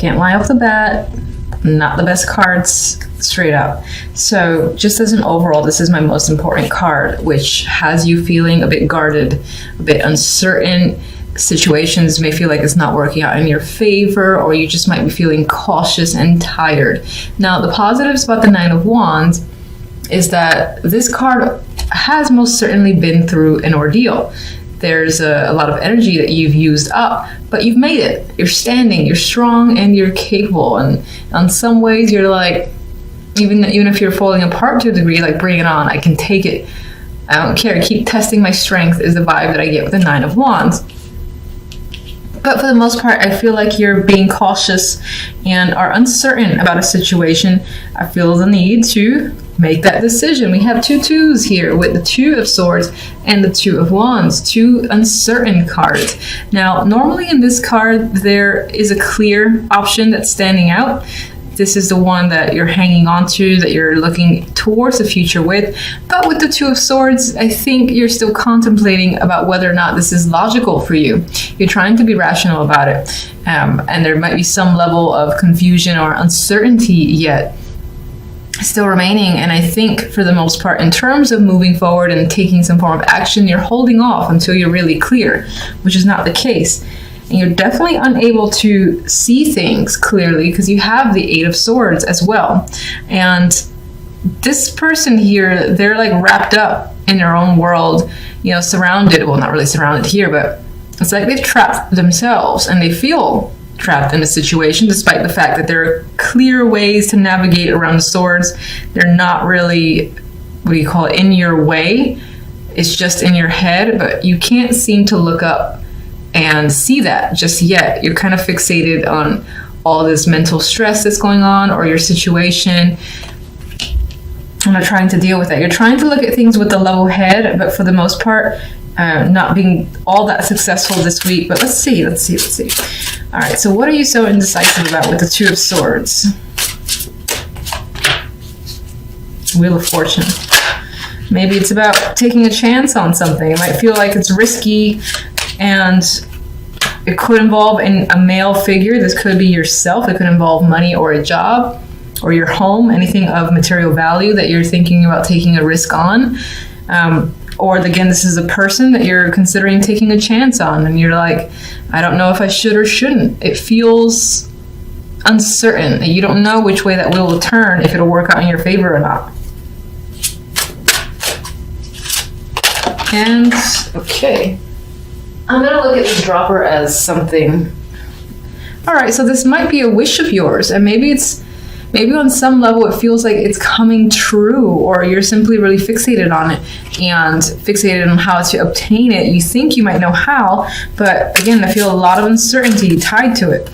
Can't lie off the bat. Not the best cards, straight up. So just as an overall, this is my most important card, which has you feeling a bit guarded, a bit uncertain. Situations may feel like it's not working out in your favor, or you just might be feeling cautious and tired. Now, the positives about the Nine of Wands is that this card has most certainly been through an ordeal. There's a lot of energy that you've used up, but you've made it. You're standing, you're strong, and you're capable. And in some ways, you're like, even if you're falling apart to a degree, like, bring it on. I can take it. I don't care. Keep testing my strength is the vibe that I get with the Nine of Wands. But for the most part, I feel like you're being cautious and are uncertain about a situation. I feel the need to make that decision. We have two twos here with the Two of Swords and the Two of Wands, two uncertain cards. Now, normally in this card, there is a clear option that's standing out. This is the one that you're hanging on to, that you're looking towards the future with. But with the Two of Swords, I think you're still contemplating about whether or not this is logical for you. You're trying to be rational about it. And there might be some level of confusion or uncertainty yet still remaining. And I think for the most part, in terms of moving forward and taking some form of action, you're holding off until you're really clear, which is not the case. And you're definitely unable to see things clearly because you have the Eight of Swords as well. And this person here, they're like wrapped up in their own world, surrounded. Well, not really surrounded here, but it's like they've trapped themselves and they feel trapped in a situation, despite the fact that there are clear ways to navigate around the swords. They're not really, in your way. It's just in your head, but you can't seem to look up and see that just yet. You're kind of fixated on all this mental stress that's going on, or your situation. I'm not trying to deal with that. You're trying to look at things with a level head, but for the most part, not being all that successful this week. But let's see. All right, so what are you so indecisive about with the Two of Swords? Wheel of Fortune. Maybe it's about taking a chance on something. It might feel like it's risky, and it could involve a male figure. This could be yourself. It could involve money or a job or your home, anything of material value that you're thinking about taking a risk on. Or again, this is a person that you're considering taking a chance on, and you're like, I don't know if I should or shouldn't. It feels uncertain. You don't know which way that wheel will turn, if it'll work out in your favor or not. And, okay. I'm going to look at this dropper as something. All right, so this might be a wish of yours, and maybe on some level it feels like it's coming true, or you're simply really fixated on it and fixated on how to obtain it. You think you might know how, but again, I feel a lot of uncertainty tied to it.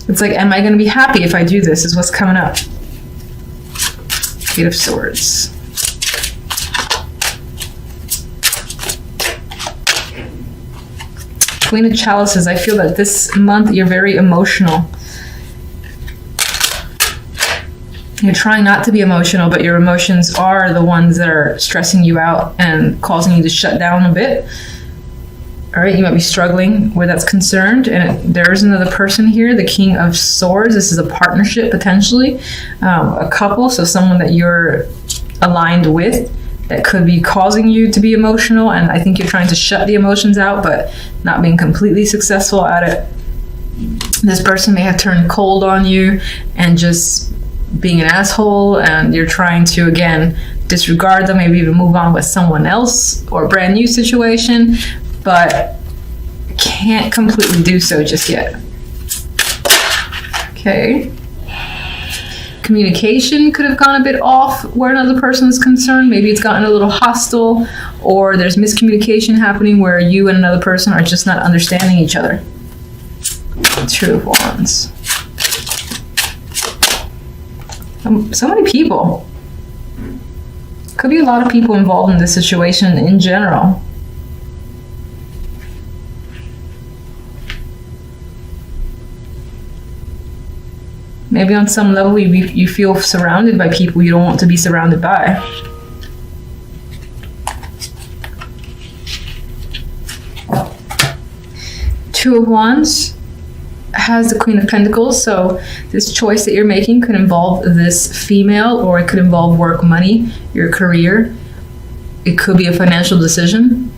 It's like, am I going to be happy if I do this, is what's coming up. Eight of Swords. Queen of Chalices. I feel that this month you're very emotional. You're trying not to be emotional, but your emotions are the ones that are stressing you out and causing you to shut down a bit. All right, you might be struggling where that's concerned. And there's another person here, the King of Swords. This is a partnership, potentially, a couple, so someone that you're aligned with that could be causing you to be emotional. And I think you're trying to shut the emotions out, but not being completely successful at it. This person may have turned cold on you and just being an asshole, and you're trying to, again, disregard them, maybe even move on with someone else or a brand new situation, but can't completely do so just yet. Okay. Communication could have gone a bit off where another person is concerned. Maybe it's gotten a little hostile, or there's miscommunication happening where you and another person are just not understanding each other. Two of Wands. So many people. Could be a lot of people involved in this situation in general. Maybe on some level you feel surrounded by people you don't want to be surrounded by. Two of Wands. has the Queen of Pentacles, so this choice that you're making could involve this female, or it could involve work, money, your career. It could be a financial decision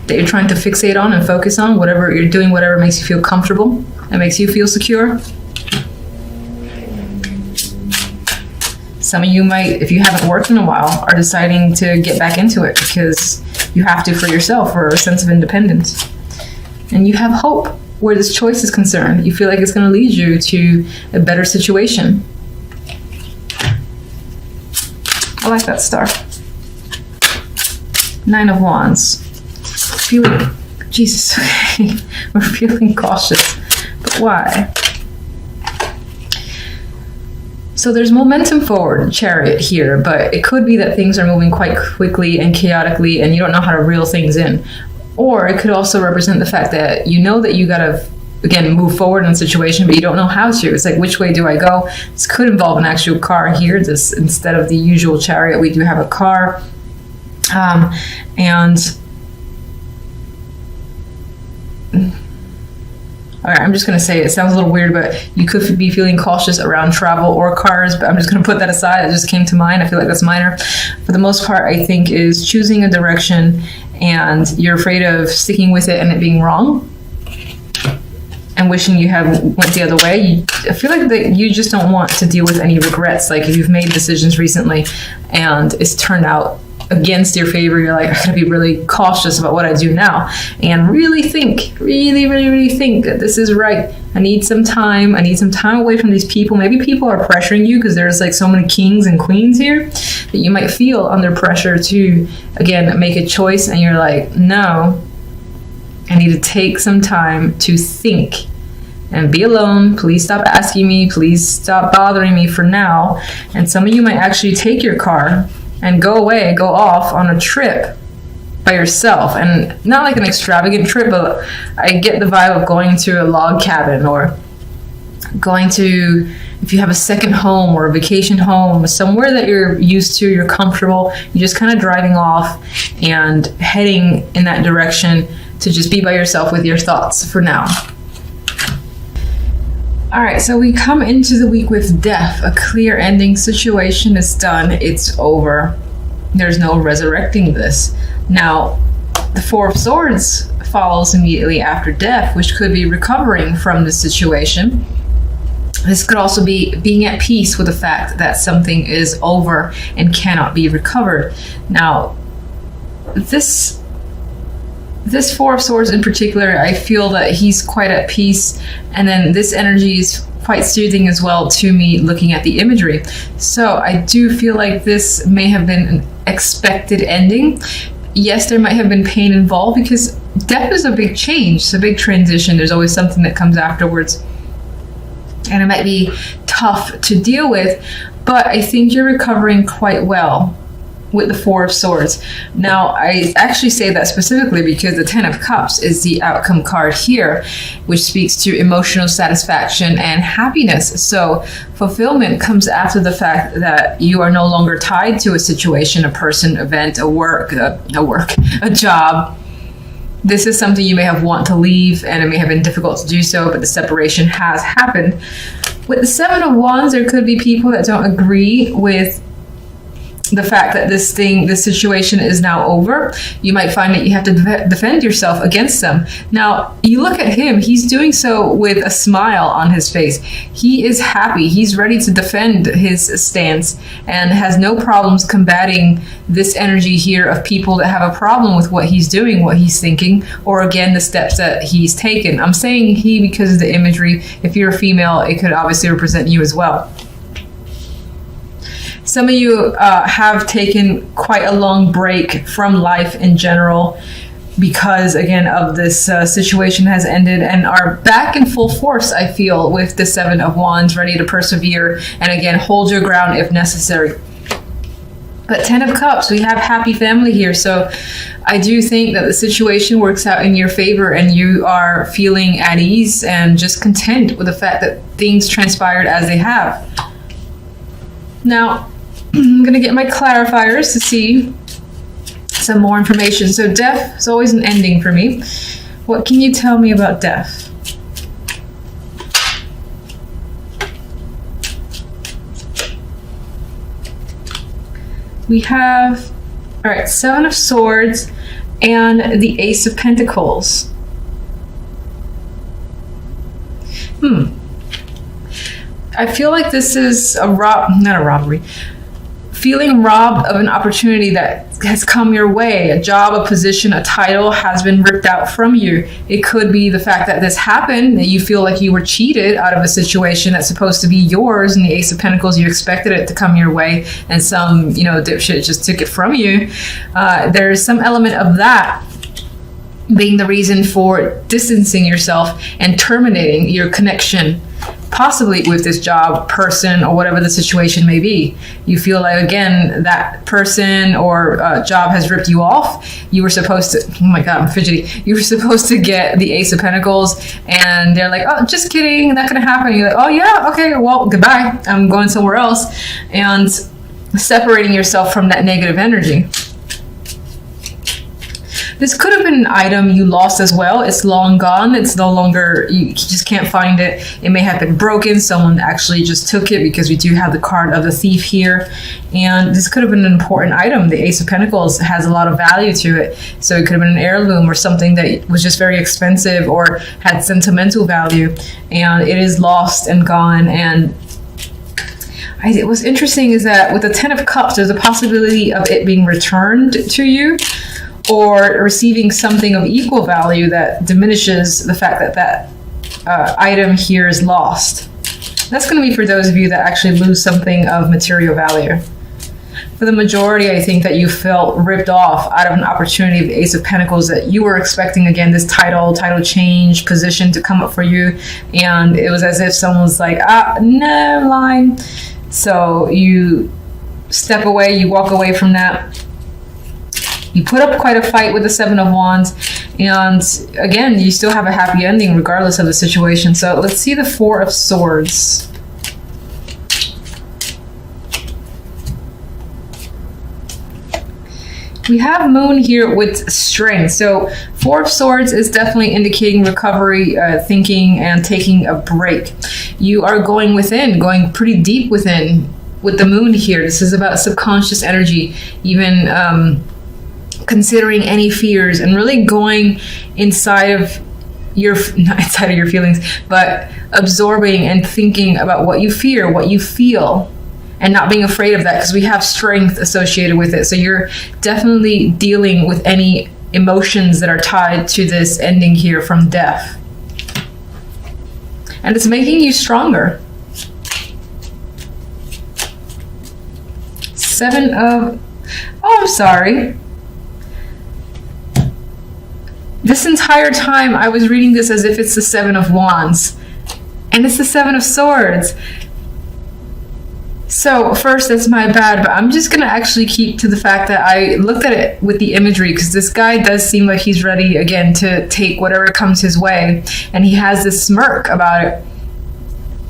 that you're trying to fixate on and focus on. Whatever you're doing, whatever makes you feel comfortable and makes you feel secure. Some of you might, if you haven't worked in a while, are deciding to get back into it because you have to for yourself, for a sense of independence. And you have hope where this choice is concerned. You feel like it's going to lead you to a better situation. I like that star. 9 of Wands. Feeling, Jesus, okay. We're feeling cautious. But why? So there's momentum forward, Chariot here, but it could be that things are moving quite quickly and chaotically and you don't know how to reel things in. Or it could also represent the fact that you know that you gotta, again, move forward in a situation, but you don't know how to. It's like, which way do I go? This could involve an actual car here. This, instead of the usual Chariot, we do have a car. All right, I'm just going to say it sounds a little weird, but you could be feeling cautious around travel or cars, but I'm just going to put that aside. It just came to mind. I feel like that's minor. For the most part, I think is choosing a direction and you're afraid of sticking with it and it being wrong and wishing you had went the other way. I feel like that you just don't want to deal with any regrets. Like if you've made decisions recently and it's turned out against your favor, you're like, I gotta be really cautious about what I do now and really think, really think that this is right. I need some time away from these people. Maybe people are pressuring you because there's like so many kings and queens here that you might feel under pressure to, again, make a choice and you're like, no, I need to take some time to think and be alone. Please stop asking me. Please stop bothering me for now. And some of you might actually take your car and go off on a trip by yourself. And not like an extravagant trip, but I get the vibe of going to a log cabin or going to, if you have a second home or a vacation home, somewhere that you're used to, you're comfortable, you're just kind of driving off and heading in that direction to just be by yourself with your thoughts for now. All right, so we come into the week with death, a clear ending. Situation is done, it's over. There's no resurrecting this. Now, the Four of Swords follows immediately after death, which could be recovering from the situation. This could also be being at peace with the fact that something is over and cannot be recovered. Now, this Four of Swords in particular, I feel that he's quite at peace, and then this energy is quite soothing as well to me looking at the imagery. So I do feel like this may have been an expected ending. Yes, there might have been pain involved because death is a big change, it's a big transition. There's always something that comes afterwards, and it might be tough to deal with, but I think you're recovering quite well with the Four of Swords. Now, I actually say that specifically because the Ten of Cups is the outcome card here, which speaks to emotional satisfaction and happiness. So fulfillment comes after the fact that you are no longer tied to a situation, a person, event, a job. This is something you may have want to leave, and it may have been difficult to do so, but the separation has happened. With the Seven of Wands, there could be people that don't agree with the fact that this situation is now over. You might find that you have to defend yourself against them. Now, you look at him, he's doing so with a smile on his face. He is happy. He's ready to defend his stance and has no problems combating this energy here of people that have a problem with what he's doing, what he's thinking, or again, the steps that he's taken. I'm saying he because of the imagery. If you're a female, it could obviously represent you as well. Some of you have taken quite a long break from life in general because, again, of this situation has ended and are back in full force, I feel, with the Seven of Wands, ready to persevere and, again, hold your ground if necessary. But Ten of Cups, we have happy family here. So I do think that the situation works out in your favor and you are feeling at ease and just content with the fact that things transpired as they have. Now, I'm going to get my clarifiers to see some more information. So death is always an ending for me. What can you tell me about death? We have, all right, Seven of Swords and the Ace of Pentacles. I feel like this is not a robbery. Feeling robbed of an opportunity that has come your way. A job, a position, a title has been ripped out from you. It could be the fact that this happened, that you feel like you were cheated out of a situation that's supposed to be yours. In the Ace of Pentacles, you expected it to come your way, and some, dipshit just took it from you. There's some element of that being the reason for distancing yourself and terminating your connection, possibly with this job, person, or whatever the situation may be. You feel like, again, that person or job has ripped you off. You were supposed to, oh my God, I'm fidgety. You were supposed to get the Ace of Pentacles, and they're like, oh, just kidding, not gonna happen. You're like, oh yeah, okay, well, goodbye. I'm going somewhere else. And separating yourself from that negative energy. This could have been an item you lost as well. It's long gone. It's no longer, you just can't find it. It may have been broken. Someone actually just took it, because we do have the card of the thief here. And this could have been an important item. The Ace of Pentacles has a lot of value to it. So it could have been an heirloom or something that was just very expensive or had sentimental value. And it is lost and gone. And what's interesting is that with the Ten of Cups, there's a possibility of it being returned to you, or receiving something of equal value that diminishes the fact that that item here is lost. That's going to be for those of you that actually lose something of material value. For the majority, I think that you felt ripped off out of an opportunity of the Ace of Pentacles, that you were expecting, again, this title change, position to come up for you. And it was as if someone was like, no, I'm lying. So you step away, you walk away from that. You put up quite a fight with the Seven of Wands, and again, you still have a happy ending regardless of the situation. So let's see the Four of Swords. We have Moon here with strength. So Four of Swords is definitely indicating recovery, thinking, and taking a break. You are going within, going pretty deep within with the Moon here. This is about subconscious energy, even considering any fears and really going inside of not inside of your feelings, but absorbing and thinking about what you fear, what you feel, and not being afraid of that, because we have strength associated with it. So you're definitely dealing with any emotions that are tied to this ending here from death. And it's making you stronger. I'm sorry. This entire time I was reading this as if it's the Seven of Wands, and it's the Seven of Swords. So first, that's my bad, but I'm just gonna actually keep to the fact that I looked at it with the imagery, because this guy does seem like he's ready again to take whatever comes his way, and he has this smirk about it.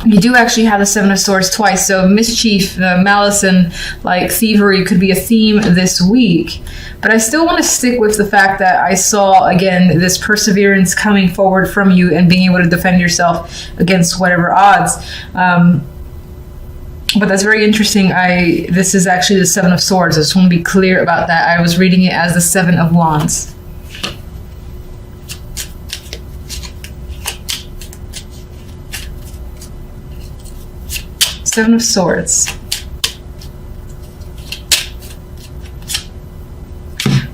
You do actually have the Seven of Swords twice, so mischief, malice, and like thievery could be a theme this week. But I still want to stick with the fact that I saw, again, this perseverance coming forward from you and being able to defend yourself against whatever odds. But that's very interesting. This is actually the Seven of Swords. I just want to be clear about that. I was reading it as the Seven of Wands. Seven of Swords.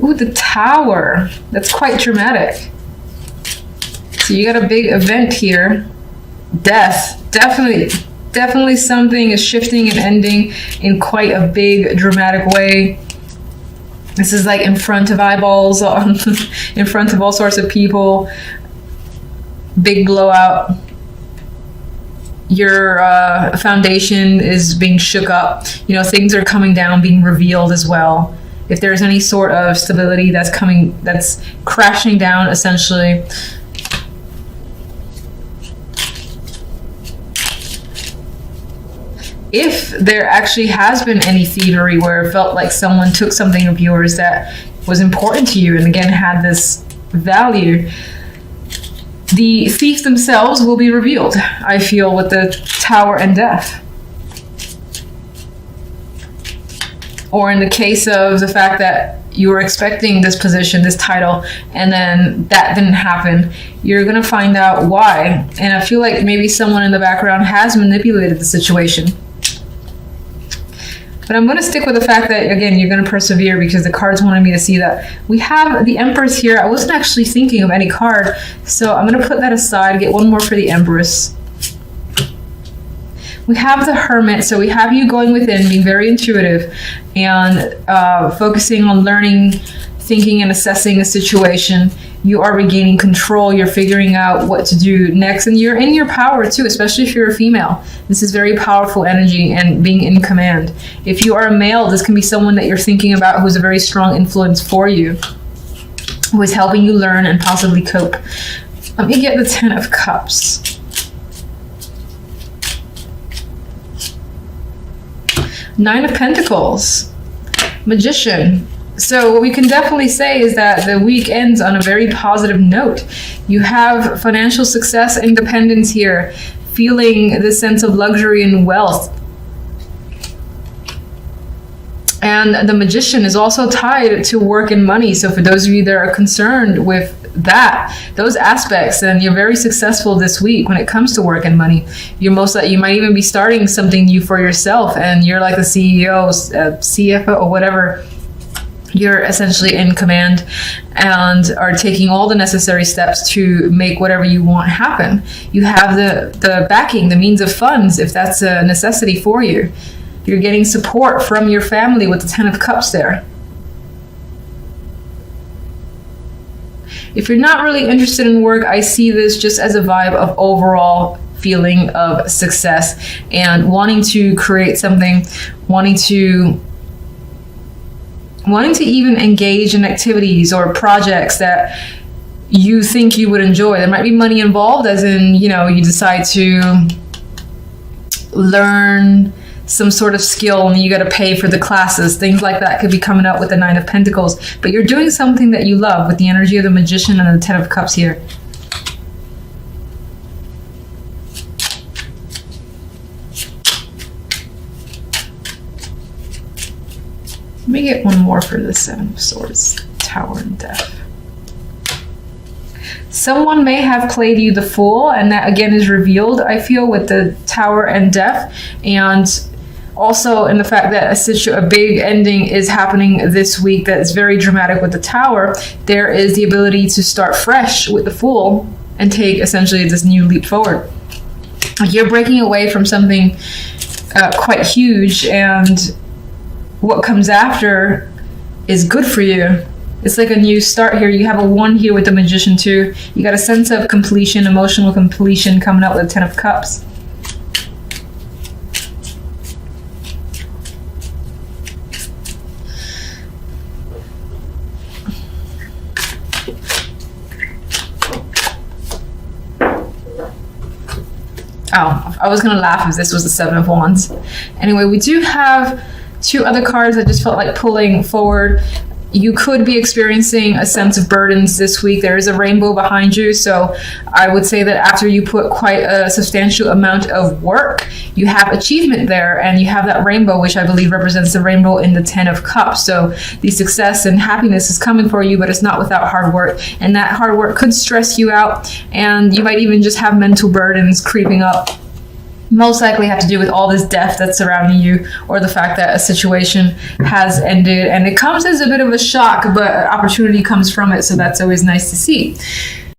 Ooh, the Tower. That's quite dramatic. So you got a big event here. Death. Definitely something is shifting and ending in quite a big dramatic way. This is like in front of eyeballs, in front of all sorts of people. Big blowout. Your foundation is being shook up. Things are coming down, being revealed as well. If there's any sort of stability that's crashing down, essentially. If there actually has been any thievery where it felt like someone took something of yours that was important to you and again had this value, the thief themselves will be revealed, I feel, with the Tower and Death. Or in the case of the fact that you were expecting this position, this title, and then that didn't happen, you're going to find out why. And I feel like maybe someone in the background has manipulated the situation. But I'm going to stick with the fact that, again, you're going to persevere because the cards wanted me to see that. We have the Empress here. I wasn't actually thinking of any card, so I'm going to put that aside, get one more for the Empress. We have the Hermit, so we have you going within, being very intuitive, and focusing on learning, thinking, and assessing a situation. You are regaining control. You're figuring out what to do next, and you're in your power too, especially if you're a female. This is very powerful energy and being in command. If you are a male, this can be someone that you're thinking about who's a very strong influence for you, who is helping you learn and possibly cope. Let me get the Ten of Cups. Nine of Pentacles, Magician. So what we can definitely say is that the week ends on a very positive note. You have financial success, independence here, feeling this sense of luxury and wealth. And the Magician is also tied to work and money. So for those of you that are concerned with that, those aspects, then you're very successful this week when it comes to work and money. You might even be starting something new for yourself, and you're like the CEO, CFO, or whatever. You're essentially in command and are taking all the necessary steps to make whatever you want happen. You have the backing, the means of funds, if that's a necessity for you. You're getting support from your family with the Ten of Cups there. If you're not really interested in work, I see this just as a vibe of overall feeling of success and wanting to create something, wanting to even engage in activities or projects that you think you would enjoy. There might be money involved, as in, you decide to learn some sort of skill and you got to pay for the classes. Things like that could be coming up with the Nine of Pentacles. But you're doing something that you love with the energy of the Magician and the Ten of Cups here. Let me get one more for the Seven of Swords, Tower and Death. Someone may have played you the Fool, and that again is revealed, I feel, with the Tower and Death, and also in the fact that a big ending is happening this week that is very dramatic with the Tower. There is the ability to start fresh with the Fool and take essentially this new leap forward. You're breaking away from something quite huge, and what comes after is good for you. It's like a new start here. You have a 1 here with the Magician too. You got a sense of completion, emotional completion coming up with the Ten of Cups. Oh, I was gonna laugh if this was the Seven of Wands. Anyway, we do have 2 other cards I just felt like pulling forward. You could be experiencing a sense of burdens this week. There is a rainbow behind you, so I would say that after you put quite a substantial amount of work, you have achievement there, and you have that rainbow, which I believe represents the rainbow in the Ten of Cups. So the success and happiness is coming for you, but it's not without hard work, and that hard work could stress you out, and you might even just have mental burdens creeping up. Most likely have to do with all this death that's surrounding you, or the fact that a situation has ended, and it comes as a bit of a shock, but opportunity comes from it, so that's always nice to see.